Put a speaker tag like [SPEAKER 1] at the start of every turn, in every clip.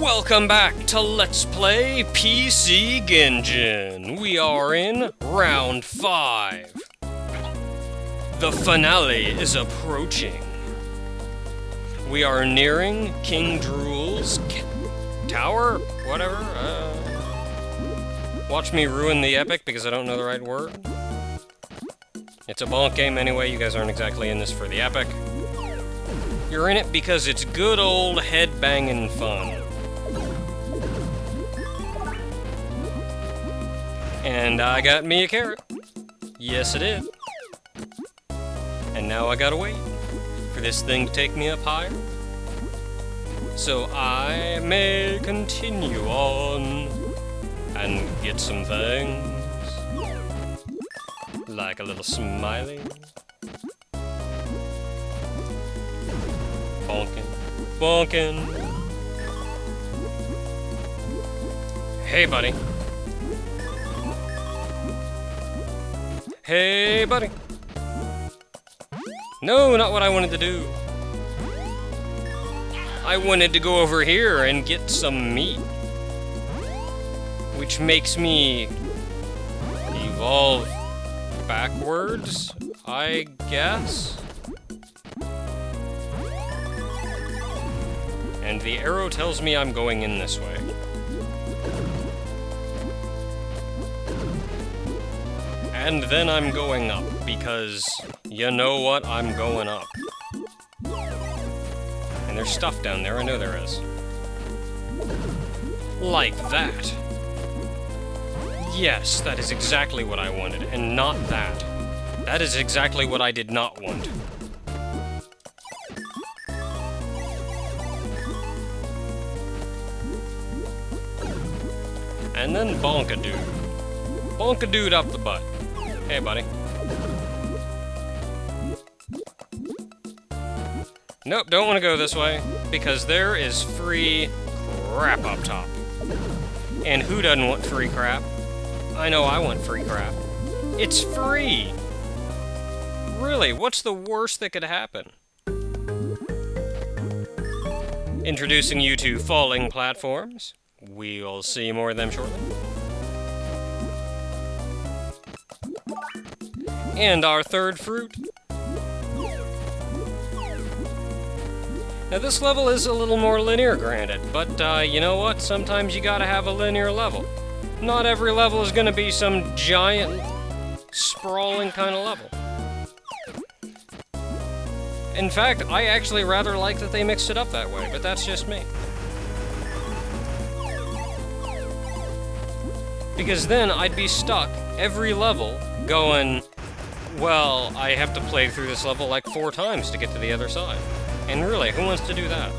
[SPEAKER 1] Welcome back to Let's Play PC Genjin. We are in Round 5. The finale is approaching. We are nearing King Drool's tower? Whatever. Watch me ruin the epic because I don't know the right word. It's a bonk game anyway, you guys aren't exactly in this for the epic. You're in it because it's good old head-banging fun. And I got me a carrot. Yes, I did. And now I gotta wait for this thing to take me up higher, so I may continue on and get some things. Like a little smiley. Bonkin', bonkin'. Hey, buddy. Hey, buddy. No, not what I wanted to do. I wanted to go over here and get some meat, which makes me evolve backwards, I guess? And the arrow tells me I'm going in this way. And then I'm going up, because you know what? I'm going up. And there's stuff down there, I know there is. Like that. Yes, that is exactly what I wanted, and not that. That is exactly what I did not want. And then bonk-a-dude. Bonk-a-dude up the butt. Hey, buddy. Nope, don't want to go this way, because there is free crap up top. And who doesn't want free crap? I know I want free crap. It's free! Really, what's the worst that could happen? Introducing you to falling platforms. We'll see more of them shortly. And our third fruit. Now this level is a little more linear, granted, but you know what? Sometimes you gotta have a linear level. Not every level is gonna be some giant, sprawling kind of level. In fact, I actually rather like that they mixed it up that way, but that's just me. Because then I'd be stuck every level going, well, I have to play through this level like 4 times to get to the other side. And really, who wants to do that?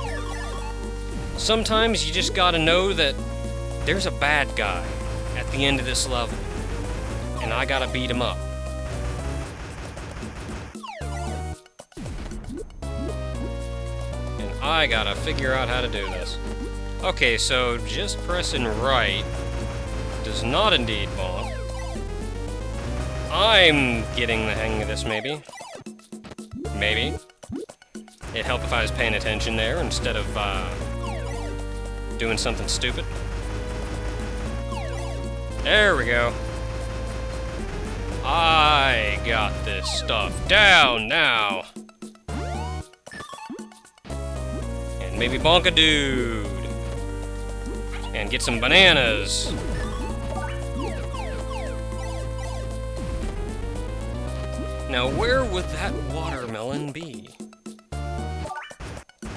[SPEAKER 1] Sometimes you just gotta know that there's a bad guy at the end of this level, and I gotta beat him up. And I gotta figure out how to do this. Okay, so just pressing right does not indeed bonk. I'm getting the hang of this, maybe. Maybe. It'd help if I was paying attention there instead of, doing something stupid. There we go. I got this stuff down now. And maybe bonk a dude. And get some bananas. Now, where would that watermelon be?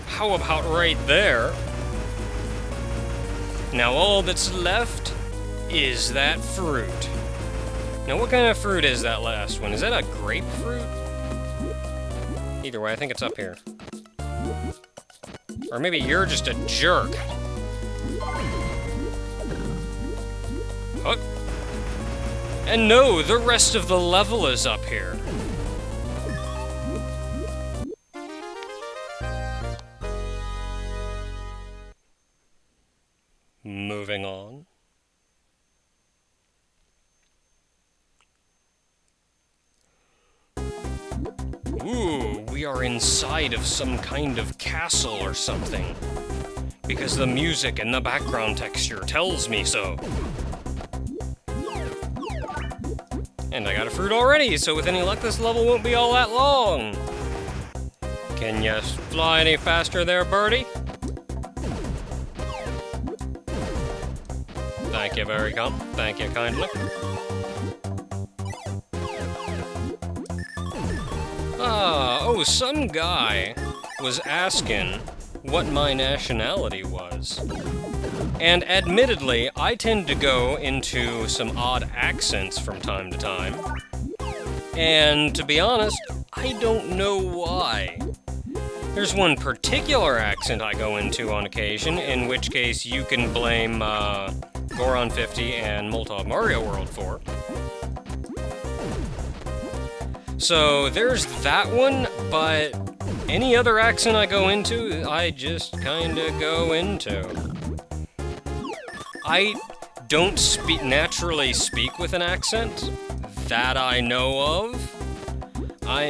[SPEAKER 1] How about right there? Now all that's left is that fruit. Now what kind of fruit is that last one? Is that a grapefruit? Either way, I think it's up here. Or maybe you're just a jerk. Hook. And no, the rest of the level is up here. Moving on. Ooh, we are inside of some kind of castle or something. because the music and the background texture tells me so. And I got a fruit already, so with any luck this level won't be all that long. Can you fly any faster there, birdie? Thank you thank you kindly. Some guy was asking what my nationality was. And admittedly, I tend to go into some odd accents from time to time. And to be honest, I don't know why. There's one particular accent I go into on occasion, in which case you can blame Goron 50 and Molotov Mario World for. So there's that one, but any other accent I go into, I just kinda go into. I don't naturally speak with an accent, that I know of. I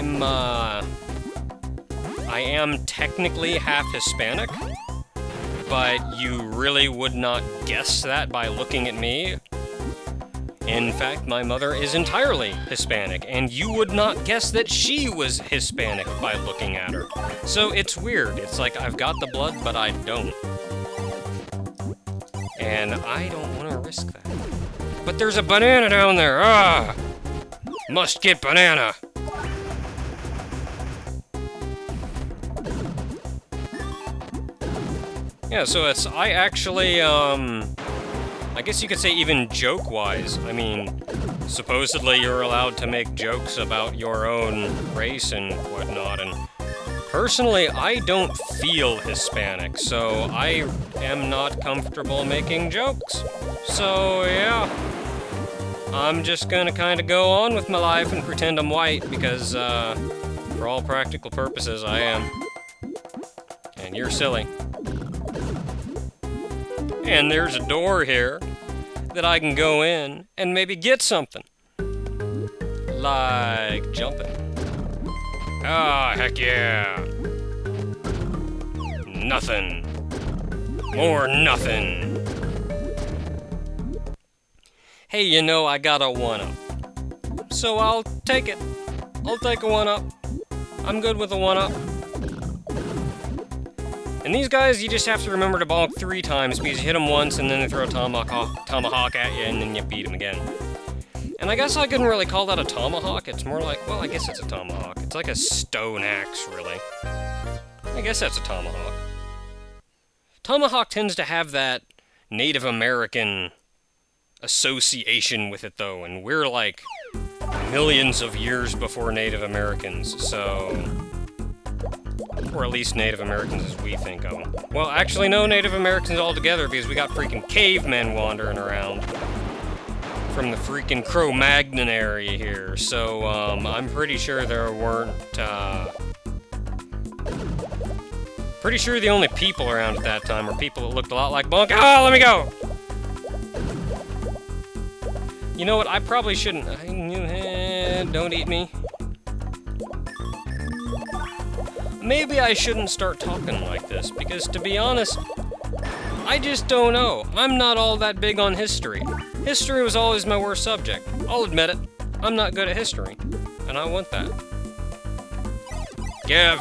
[SPEAKER 1] am technically half Hispanic, but you really would not guess that by looking at me. In fact, my mother is entirely Hispanic, and you would not guess that she was Hispanic by looking at her. So it's weird. It's like I've got the blood, but I don't. And I don't want to risk that. But there's a banana down there! Ah! Must get banana! Yeah, so I actually, I guess you could say even joke-wise. I mean, supposedly you're allowed to make jokes about your own race and whatnot, and personally, I don't feel Hispanic, so I am not comfortable making jokes. So, yeah. I'm just gonna kinda go on with my life and pretend I'm white, because, for all practical purposes, I am. And you're silly. And there's a door here that I can go in and maybe get something. Like jumping. Ah, heck yeah. Nothing. More nothing. Hey, you know, I got a 1-up. So I'll take it. I'll take a 1-up. I'm good with a 1-up. And these guys, you just have to remember to bonk 3 times, because you hit them once, and then they throw a tomahawk at you, and then you beat them again. And I guess I couldn't really call that a tomahawk. It's more like, well, I guess it's a tomahawk. It's like a stone axe, really. I guess that's a tomahawk. Tomahawk tends to have that Native American association with it, though, and we're like millions of years before Native Americans, so... Or at least Native Americans as we think of them. Well, actually, no Native Americans altogether, because we got freaking cavemen wandering around from the freaking Cro-Magnon area here. So, I'm pretty sure there weren't, pretty sure the only people around at that time were people that looked a lot like Bonk. Ah, let me go! You know what, I probably shouldn't... Don't eat me. Maybe I shouldn't start talking like this, because to be honest, I just don't know. I'm not all that big on history. History was always my worst subject. I'll admit it. I'm not good at history, and I want that. Give!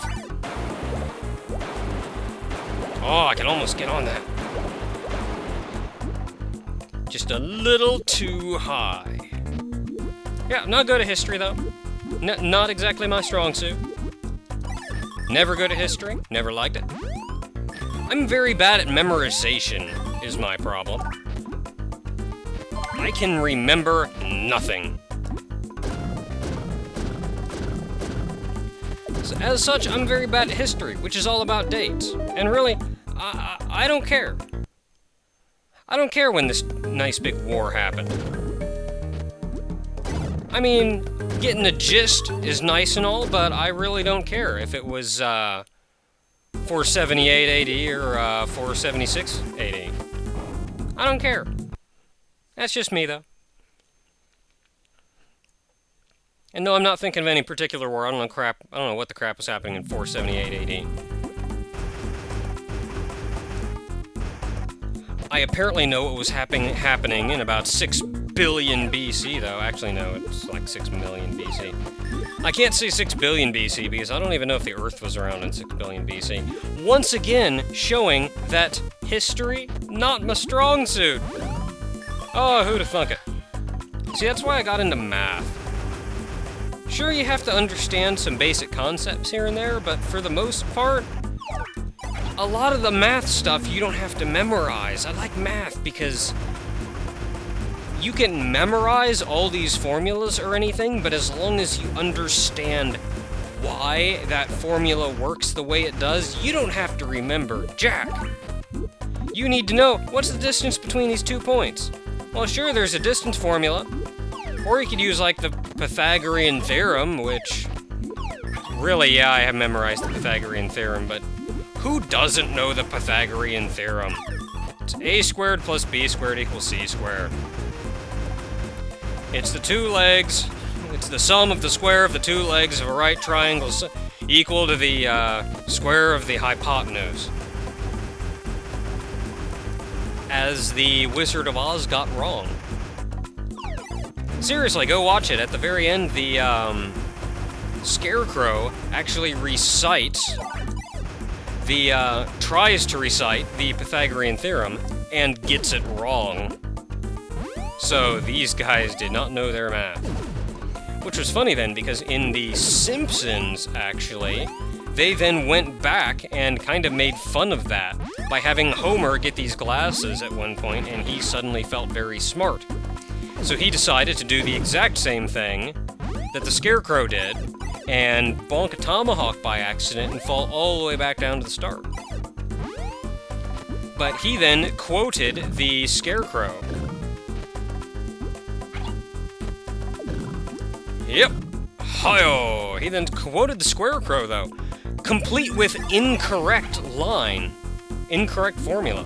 [SPEAKER 1] Oh, I can almost get on that. Just a little too high. Yeah, not good at history, though. Not exactly my strong suit. Never good at history, never liked it. I'm very bad at memorization, is my problem. I can remember nothing. So, as such, I'm very bad at history, which is all about dates. And really, I don't care. I don't care when this nice big war happened. I mean, getting the gist is nice and all, but I really don't care if it was 478 AD or 476 AD. I don't care. That's just me, though. And no, I'm not thinking of any particular war. I don't know what the crap was happening in 478 AD. I apparently know what was happening in about 6 billion BC, though. Actually, no, it's like 6 million BC. I can't say 6 billion BC because I don't even know if the Earth was around in 6 billion BC. Once again, showing that history, not my strong suit. Oh, who'da thunk it? See, that's why I got into math. Sure, you have to understand some basic concepts here and there, but for the most part, a lot of the math stuff you don't have to memorize. I like math because you can memorize all these formulas or anything, but as long as you understand why that formula works the way it does, you don't have to remember jack. You need to know, what's the distance between these 2 points? Well, sure, there's a distance formula. Or you could use, like, the Pythagorean theorem, which... Really, yeah, I have memorized the Pythagorean theorem, but who doesn't know the Pythagorean theorem? It's a squared plus b squared equals c squared. It's the 2 legs, it's the sum of the square of the 2 legs of a right triangle equal to the square of the hypotenuse. As the Wizard of Oz got wrong. Seriously, go watch it. At the very end, the Scarecrow actually recites tries to recite the Pythagorean theorem and gets it wrong. So these guys did not know their math. Which was funny then, because in The Simpsons, actually, they then went back and kind of made fun of that by having Homer get these glasses at one point, and he suddenly felt very smart. So he decided to do the exact same thing that the Scarecrow did, and bonk a tomahawk by accident and fall all the way back down to the start. But he then quoted the Scarecrow. Yep. Hi-yo! He then quoted the Scarecrow, though, complete with incorrect formula.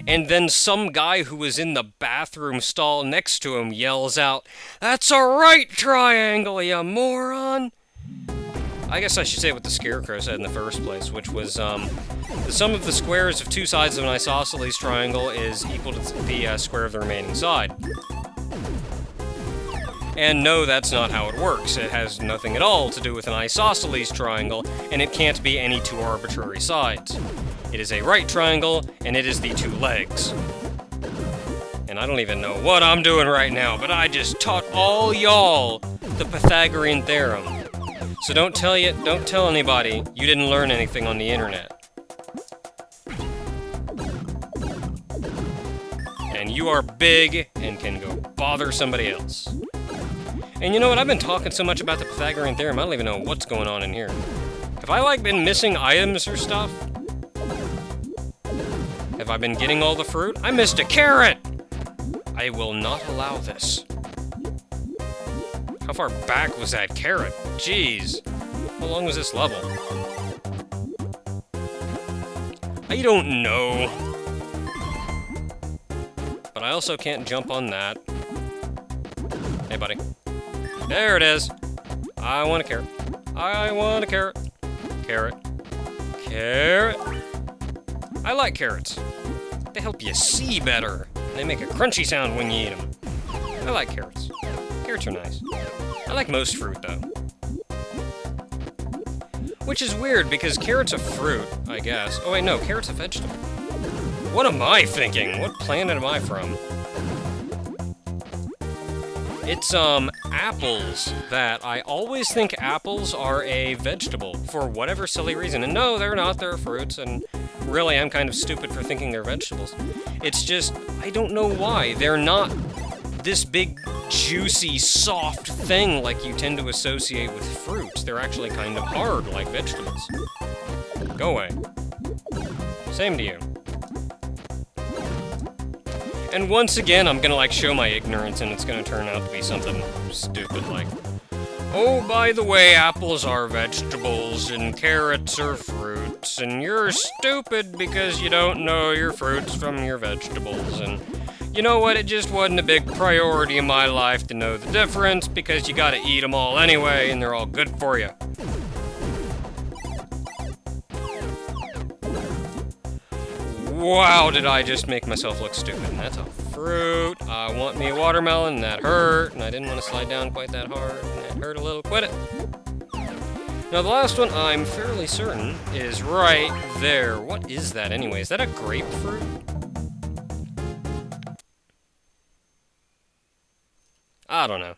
[SPEAKER 1] And then some guy who was in the bathroom stall next to him yells out, "That's a right triangle, you moron!" I guess I should say what the Scarecrow said in the first place, which was, the sum of the squares of 2 sides of an isosceles triangle is equal to the square of the remaining side. And no, that's not how it works. It has nothing at all to do with an isosceles triangle, and it can't be any 2 arbitrary sides. It is a right triangle, and it is the 2 legs. And I don't even know what I'm doing right now, but I just taught all y'all the Pythagorean theorem. So don't tell anybody you didn't learn anything on the internet. And you are big and can go bother somebody else. And you know what? I've been talking so much about the Pythagorean theorem, I don't even know what's going on in here. Have I, like, been missing items or stuff? Have I been getting all the fruit? I missed a carrot! I will not allow this. How far back was that carrot? Jeez. How long was this level? I don't know. But I also can't jump on that. Hey, buddy. There it is. I want a carrot. I want a carrot. Carrot. Carrot. I like carrots. They help you see better. They make a crunchy sound when you eat them. I like carrots. Carrots are nice. I like most fruit, though. Which is weird, because carrot's a fruit, I guess. Oh wait, no, carrot's a vegetable. What am I thinking? What planet am I from? It's, apples that I always think apples are a vegetable for whatever silly reason. And no, they're not, they're fruits, and really, I'm kind of stupid for thinking they're vegetables. It's just, I don't know why. They're not this big, juicy, soft thing like you tend to associate with fruits. They're actually kind of hard like vegetables. Go away. Same to you. And once again, I'm gonna, like, show my ignorance, and it's gonna turn out to be something stupid, like, oh, by the way, apples are vegetables, and carrots are fruits, and you're stupid because you don't know your fruits from your vegetables, and you know what, it just wasn't a big priority in my life to know the difference, because you gotta eat them all anyway, and they're all good for you. Wow, did I just make myself look stupid. And that's a fruit. I want me a watermelon, and that hurt. And I didn't want to slide down quite that hard. And it hurt a little. Quit it. Now, the last one, I'm fairly certain, is right there. What is that anyway? Is that a grapefruit? I don't know.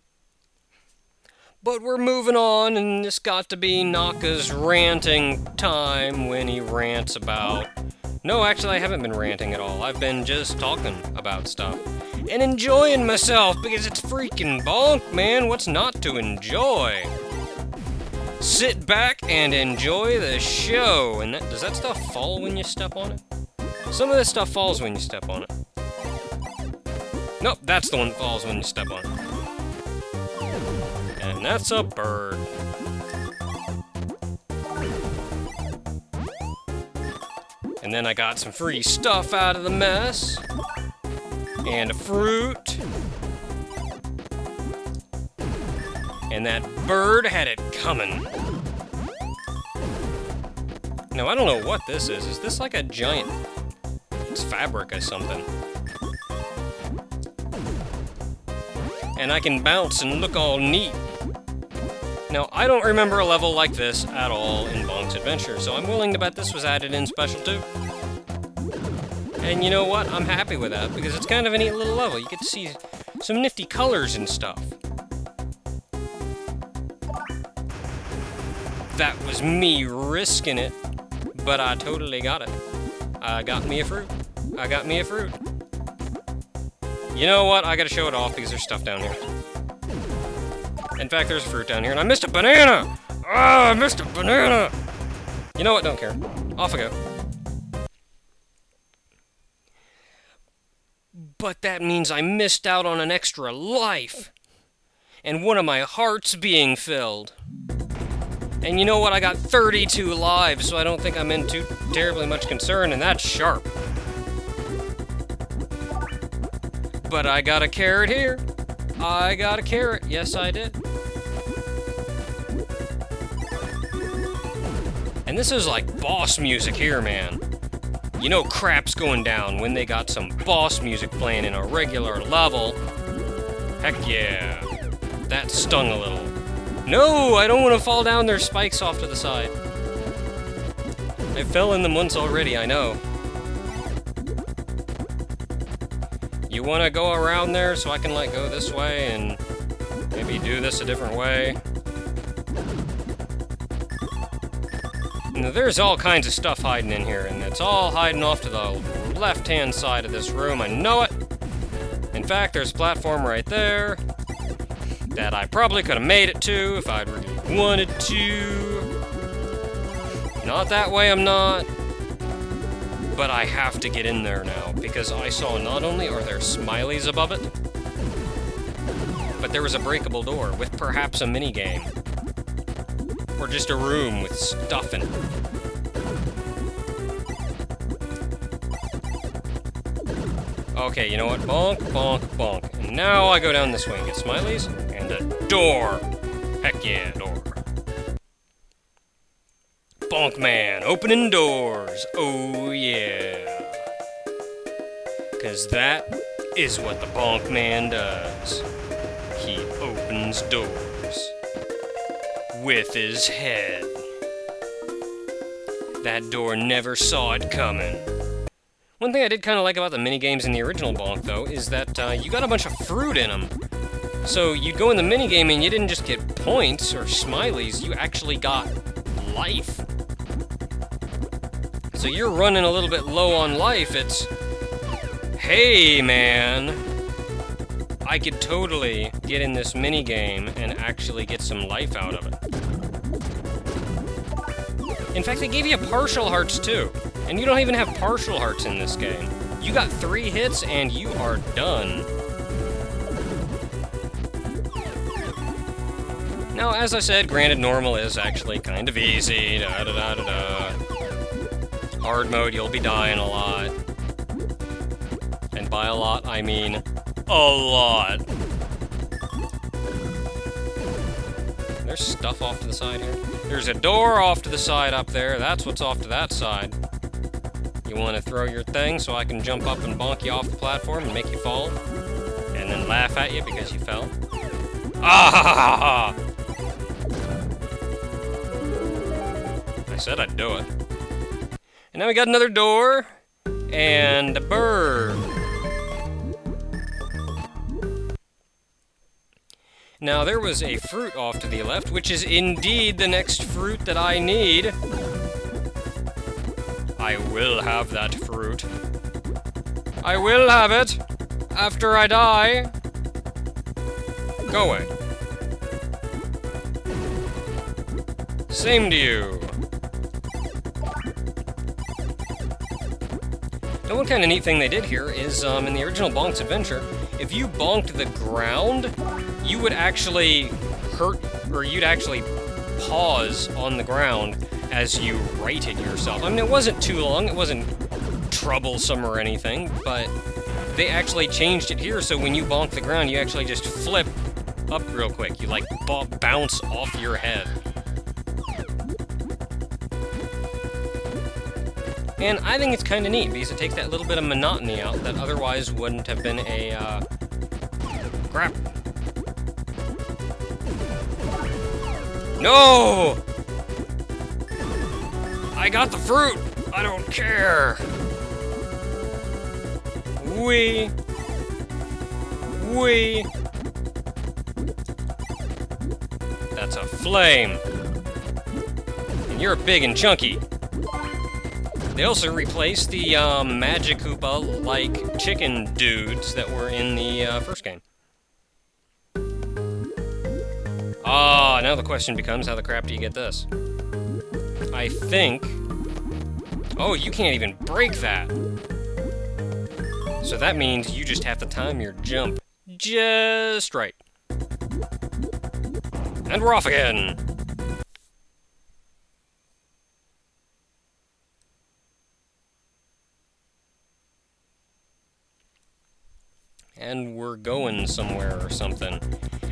[SPEAKER 1] But we're moving on, and it's got to be Naka's ranting time when he rants about... No, actually, I haven't been ranting at all. I've been just talking about stuff. And enjoying myself, because it's freaking bonk, man. What's not to enjoy? Sit back and enjoy the show. And does that stuff fall when you step on it? Some of this stuff falls when you step on it. Nope, that's the one that falls when you step on it. And that's a bird. And then I got some free stuff out of the mess. And a fruit. And that bird had it coming. Now, I don't know what this is. Is this like a giant... It's fabric or something. And I can bounce and look all neat. Now, I don't remember a level like this at all in Bonk's Adventure, so I'm willing to bet this was added in Special 2. And you know what? I'm happy with that, because it's kind of a neat little level. You get to see some nifty colors and stuff. That was me risking it, but I totally got it. I got me a fruit. I got me a fruit. You know what? I gotta show it off because there's stuff down here. In fact, there's a fruit down here, and I missed a banana! Ah, I missed a banana! You know what? Don't care. Off I go. But that means I missed out on an extra life. And one of my hearts being filled. And you know what? I got 32 lives, so I don't think I'm in too terribly much concern, and that's sharp. But I got a carrot here. I got a carrot. Yes, I did. And this is like boss music here, man. You know crap's going down when they got some boss music playing in a regular level. Heck yeah. That stung a little. No, I don't want to fall down. There's spikes off to the side. I fell in them once already, I know. You want to go around there so I can, like, go this way and maybe do this a different way? Now, there's all kinds of stuff hiding in here, and it's all hiding off to the left-hand side of this room. I know it. In fact, there's a platform right there that I probably could have made it to if I'd really wanted to. Not that way, I'm not. But I have to get in there now, because I saw not only are there smileys above it, but there was a breakable door with perhaps a minigame. Or just a room with stuff in it. Okay, you know what? Bonk, bonk, bonk. And now I go down this way and get smileys. And a door. Heck yeah, door. Bonk man, opening doors. Oh yeah. 'Cause that is what the bonk man does. He opens doors. With his head. That door never saw it coming. One thing I did kind of like about the minigames in the original Bonk, though, is that you got a bunch of fruit in them. So you'd go in the minigame and you didn't just get points or smileys, you actually got life. So you're running a little bit low on life, it's... Hey, man! I could totally get in this minigame and actually get some life out of it. In fact, they gave you partial hearts, too. And you don't even have partial hearts in this game. You got 3 hits and you are done. Now, as I said, granted, normal is actually kind of easy. Hard mode, you'll be dying a lot. And by a lot, I mean a lot. There's stuff off to the side here. There's a door off to the side up there. That's what's off to that side. You You want to throw your thing so I can jump up and bonk you off the platform and make you fall? And then laugh at you because you fell? Ah! I said I'd do it. And now we got another door. And a bird. Now there was a fruit off to the left, which is indeed the next fruit that I need. I will have that fruit. I will have it after I die. Go away. Same to you. Now, one kind of neat thing they did here is, in the original Bonk's Adventure, if you bonked the ground, you would actually hurt, or you'd actually pause on the ground as you righted yourself. I mean, it wasn't too long, it wasn't troublesome or anything, but they actually changed it here, so when you bonk the ground, you actually just flip up real quick. You, like, bounce off your head. And I think it's kind of neat, because it takes that little bit of monotony out that otherwise wouldn't have been a, crap. No! I got the fruit! I don't care! Wee! Wee! That's a flame! And you're big and chunky. They also replaced the Magic Koopa-like chicken dudes that were in the first game. Ah, now the question becomes, how the crap do you get this? I think... Oh, you can't even break that! So that means you just have to time your jump just right. And we're off again! And we're going somewhere or something.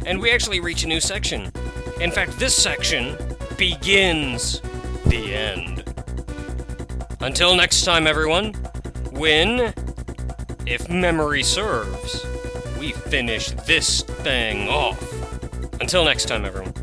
[SPEAKER 1] And we actually reach a new section. In fact, this section begins the end. Until next time, everyone, when, if memory serves, we finish this thing off. Until next time, everyone.